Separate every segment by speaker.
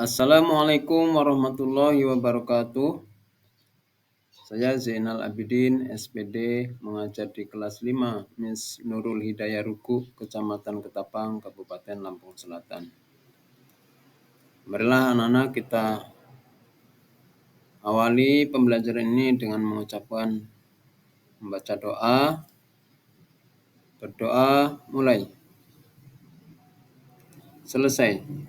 Speaker 1: Assalamualaikum warahmatullahi wabarakatuh. Saya Zainal Abidin, SPD, mengajar di kelas 5 Miss Nurul Hidayah Ruku, Kecamatan Ketapang, Kabupaten Lampung Selatan. Marilah anak-anak kita awali pembelajaran ini dengan mengucapkan membaca doa. Berdoa mulai. Selesai.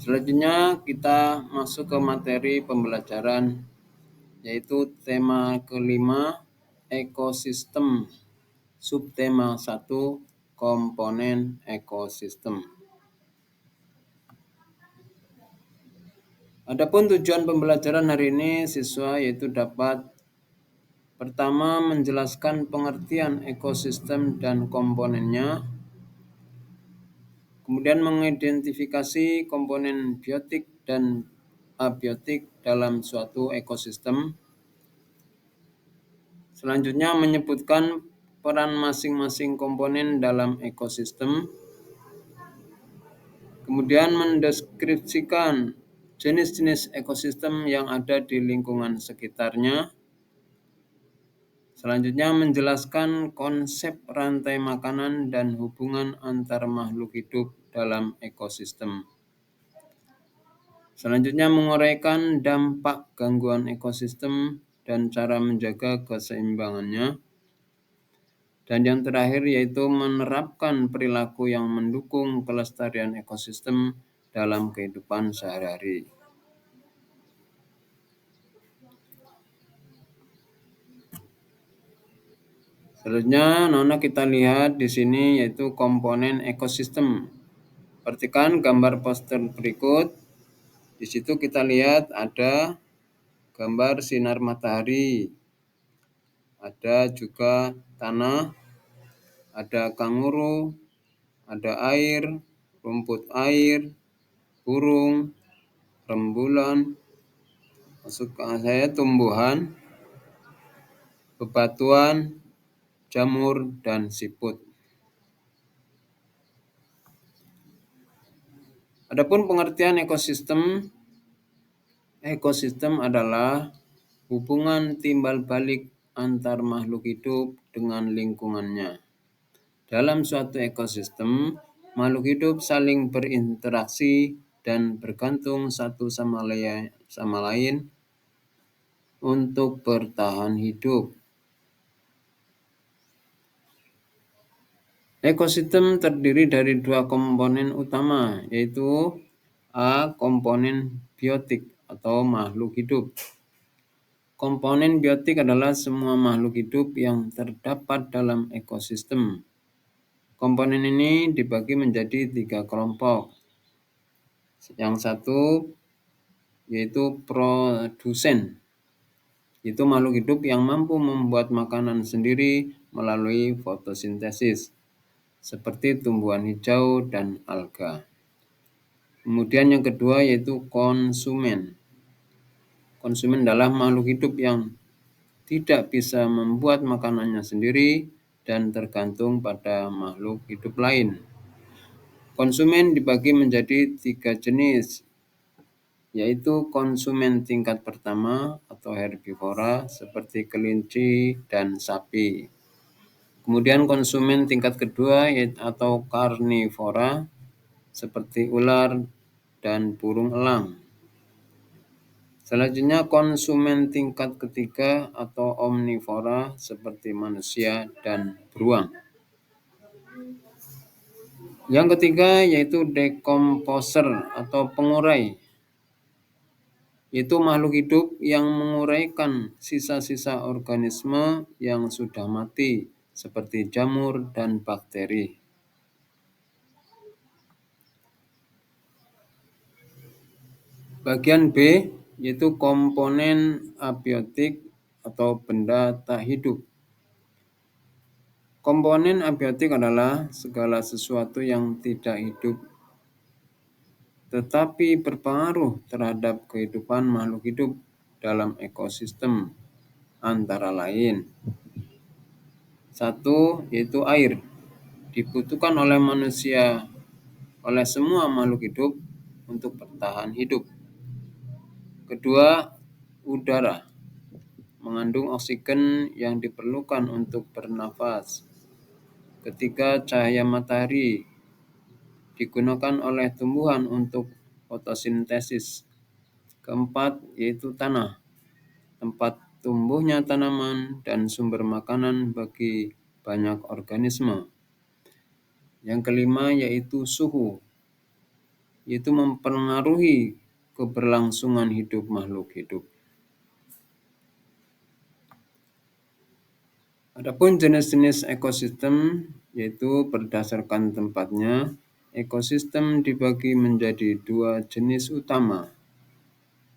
Speaker 1: Selanjutnya kita masuk ke materi pembelajaran, yaitu tema kelima, ekosistem. Subtema 1, komponen ekosistem. Adapun tujuan pembelajaran hari ini siswa yaitu dapat pertama menjelaskan pengertian ekosistem dan komponennya, kemudian mengidentifikasi komponen biotik dan abiotik dalam suatu ekosistem. Selanjutnya menyebutkan peran masing-masing komponen dalam ekosistem. Kemudian mendeskripsikan jenis-jenis ekosistem yang ada di lingkungan sekitarnya. Selanjutnya menjelaskan konsep rantai makanan dan hubungan antar makhluk hidup dalam ekosistem. Selanjutnya menguraikan dampak gangguan ekosistem dan cara menjaga keseimbangannya. Dan yang terakhir yaitu menerapkan perilaku yang mendukung kelestarian ekosistem dalam kehidupan sehari-hari. Selanjutnya, anak-anak kita lihat di sini yaitu komponen ekosistem. Perhatikan gambar poster berikut. Di situ kita lihat ada gambar sinar matahari, ada juga tanah, ada kanguru, ada air, rumput air, burung, rembulan, masuk ke saya tumbuhan, bebatuan, jamur, dan siput. Adapun pengertian ekosistem adalah hubungan timbal balik antar makhluk hidup dengan lingkungannya. Dalam suatu ekosistem, makhluk hidup saling berinteraksi dan bergantung satu sama lain untuk bertahan hidup. Ekosistem terdiri dari dua komponen utama, yaitu A. Komponen biotik atau makhluk hidup. Komponen biotik adalah semua makhluk hidup yang terdapat dalam ekosistem. Komponen ini dibagi menjadi 3 kelompok. Yang satu yaitu produsen. Itu makhluk hidup yang mampu membuat makanan sendiri melalui fotosintesis, seperti tumbuhan hijau dan alga. Kemudian yang kedua yaitu konsumen. Konsumen adalah makhluk hidup yang tidak bisa membuat makanannya sendiri dan tergantung pada makhluk hidup lain. Konsumen dibagi menjadi 3 jenis, yaitu konsumen tingkat pertama atau herbivora seperti kelinci dan sapi. Kemudian konsumen tingkat kedua atau karnivora seperti ular dan burung elang. Selanjutnya konsumen tingkat ketiga atau omnivora seperti manusia dan beruang. Yang ketiga yaitu dekomposer atau pengurai. Itu makhluk hidup yang menguraikan sisa-sisa organisme yang sudah mati seperti jamur dan bakteri. Bagian B yaitu komponen abiotik atau benda tak hidup. Komponen abiotik adalah segala sesuatu yang tidak hidup tetapi berpengaruh terhadap kehidupan makhluk hidup dalam ekosistem, antara lain. Satu yaitu air, dibutuhkan oleh manusia oleh semua makhluk hidup untuk bertahan hidup. Kedua, udara mengandung oksigen yang diperlukan untuk bernafas. Ketiga, cahaya matahari digunakan oleh tumbuhan untuk fotosintesis. Keempat, yaitu tanah, tempat tumbuhnya tanaman dan sumber makanan bagi banyak organisme. Yang kelima, yaitu suhu, yaitu mempengaruhi keberlangsungan hidup makhluk hidup. Adapun jenis-jenis ekosistem, yaitu berdasarkan tempatnya, ekosistem dibagi menjadi dua jenis utama.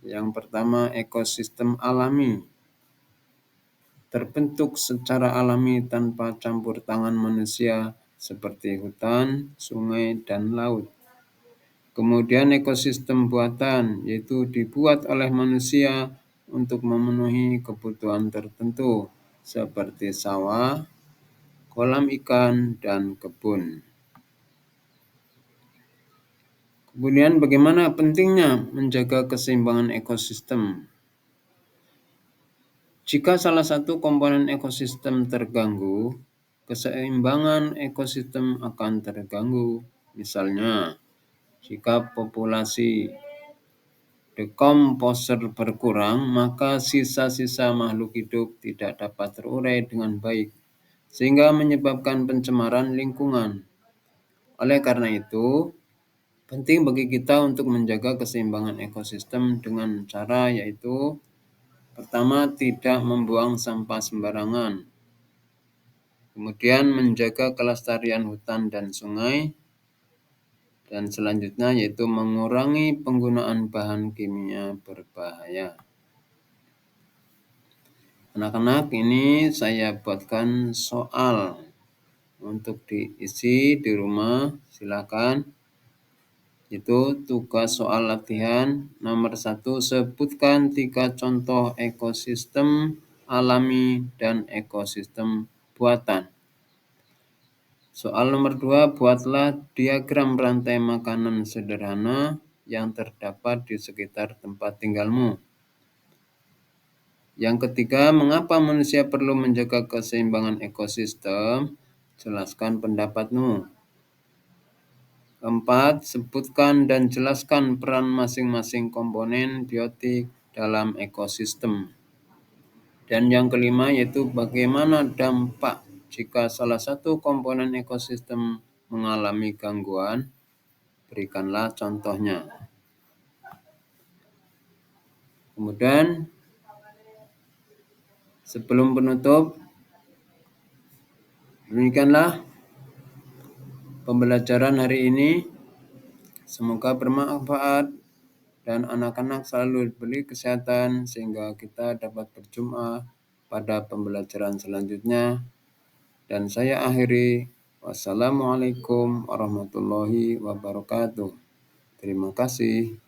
Speaker 1: Yang pertama, ekosistem alami, terbentuk secara alami tanpa campur tangan manusia seperti hutan, sungai, dan laut. Kemudian ekosistem buatan, yaitu dibuat oleh manusia untuk memenuhi kebutuhan tertentu seperti sawah, kolam ikan, dan kebun. Kemudian bagaimana pentingnya menjaga keseimbangan ekosistem? Jika salah satu komponen ekosistem terganggu, keseimbangan ekosistem akan terganggu. Misalnya, jika populasi dekomposer berkurang, maka sisa-sisa makhluk hidup tidak dapat terurai dengan baik, sehingga menyebabkan pencemaran lingkungan. Oleh karena itu, penting bagi kita untuk menjaga keseimbangan ekosistem dengan cara yaitu pertama, tidak membuang sampah sembarangan. Kemudian menjaga kelestarian hutan dan sungai. Dan selanjutnya yaitu mengurangi penggunaan bahan kimia berbahaya. Anak-anak, ini saya buatkan soal untuk diisi di rumah. Silakan. Itu tugas soal latihan nomor 1, sebutkan 3 contoh ekosistem alami dan ekosistem buatan. Soal nomor 2, buatlah diagram rantai makanan sederhana yang terdapat di sekitar tempat tinggalmu. Yang ketiga, mengapa manusia perlu menjaga keseimbangan ekosistem? Jelaskan pendapatmu. Keempat, sebutkan dan jelaskan peran masing-masing komponen biotik dalam ekosistem. Dan yang kelima yaitu bagaimana dampak jika salah satu komponen ekosistem mengalami gangguan. Berikanlah contohnya. Kemudian sebelum penutup, demikianlah pembelajaran hari ini. Semoga bermanfaat dan anak-anak selalu diberi kesehatan sehingga kita dapat berjumpa pada pembelajaran selanjutnya. Dan saya akhiri. Wassalamualaikum warahmatullahi wabarakatuh. Terima kasih.